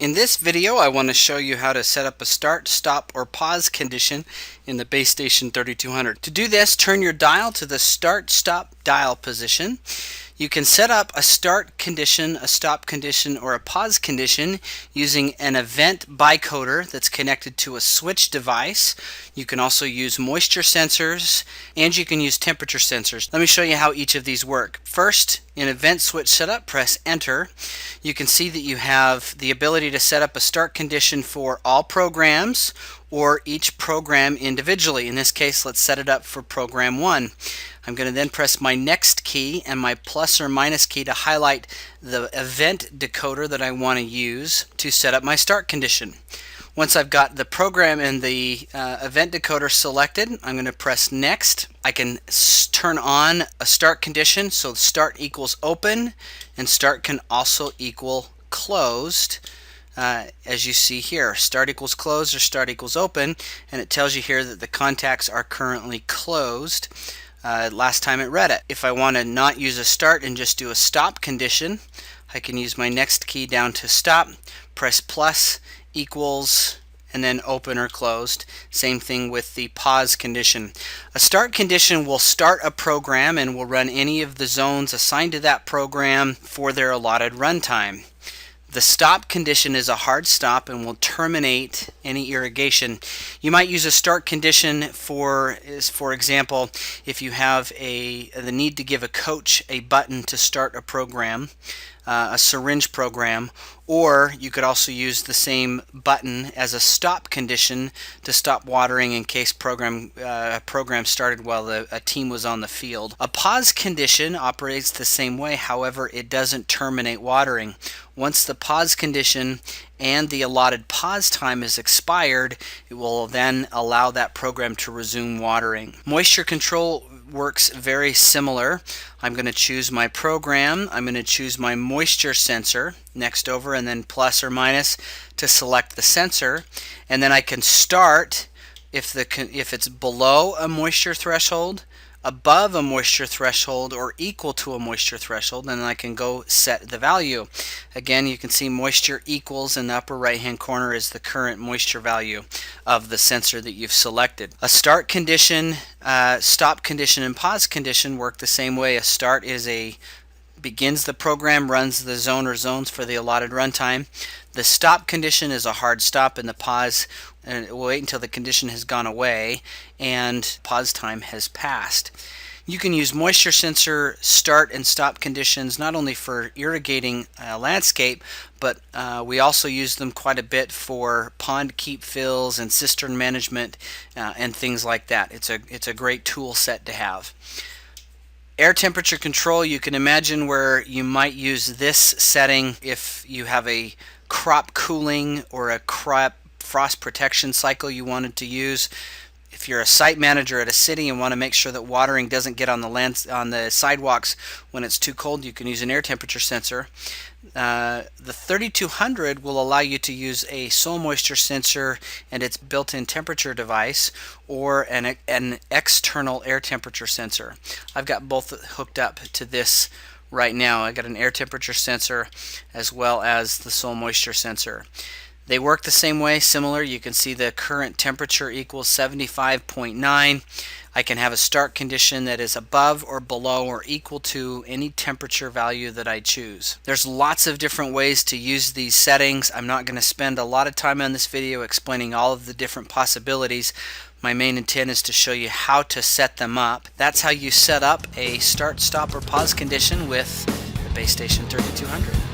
In this video, I want to show you how to set up a start, stop, or pause condition in the base station 3200. To do this, turn your dial to the start, stop dial position. You can set up a start condition, a stop condition, or a pause condition using an event bicoder that's connected to a switch device. You can also use moisture sensors, and you can use temperature sensors. Let me show you how each of these work. First, in event switch setup, press enter. You can see that you have the ability to set up a start condition for all programs or each program individually. In this case, let's set it up for program 1. I'm going to then press my next key and my plus or minus key to highlight the event decoder that I want to use to set up my start condition. Once I've got the program and the event decoder selected, I'm going to press next. I can turn on a start condition, so start equals open, and start can also equal closed. As you see here, start equals closed or start equals open, and it tells you here that the contacts are currently closed. Last time it read it. If I want to not use a start and just do a stop condition, I can use my next key down to stop, press plus, equals, and then open or closed. Same thing with the pause condition. A start condition will start a program and will run any of the zones assigned to that program for their allotted runtime. The stop condition is a hard stop and will terminate any irrigation. You might use a start condition for example, if you have the need to give a coach a button to start a program, a syringe program, or you could also use the same button as a stop condition to stop watering in case a program started while a team was on the field. A pause condition operates the same way, however it doesn't terminate watering. Once the pause condition and the allotted pause time is expired, it will then allow that program to resume watering. Moisture control works very similar. I'm going to choose my program, I'm going to choose my moisture sensor next over, and then plus or minus to select the sensor, and then I can start if it's below a moisture threshold, above a moisture threshold, or equal to a moisture threshold, and then I can go set the value. Again, you can see moisture equals in the upper right hand corner is the current moisture value of the sensor that you've selected. A start condition, stop condition, and pause condition work the same way. A start begins the program, runs the zone or zones for the allotted runtime. The stop condition is a hard stop, and the pause will wait until the condition has gone away and pause time has passed. You can use moisture sensor start and stop conditions not only for irrigating landscape, but we also use them quite a bit for pond keep fills and cistern management and things like that. It's a great tool set to have. Air temperature control, you can imagine where you might use this setting if you have a crop cooling or a crop frost protection cycle you wanted to use. If you're a site manager at a city and want to make sure that watering doesn't get on the sidewalks when it's too cold, you can use an air temperature sensor. The 3200 will allow you to use a soil moisture sensor and its built-in temperature device, or an external air temperature sensor. I've got both hooked up to this right now. I got an air temperature sensor as well as the soil moisture sensor. They work the same way, similar. You can see the current temperature equals 75.9. I can have a start condition that is above or below or equal to any temperature value that I choose. There's lots of different ways to use these settings. I'm not going to spend a lot of time on this video explaining all of the different possibilities. My main intent is to show you how to set them up. That's how you set up a start, stop, or pause condition with the base station 3200.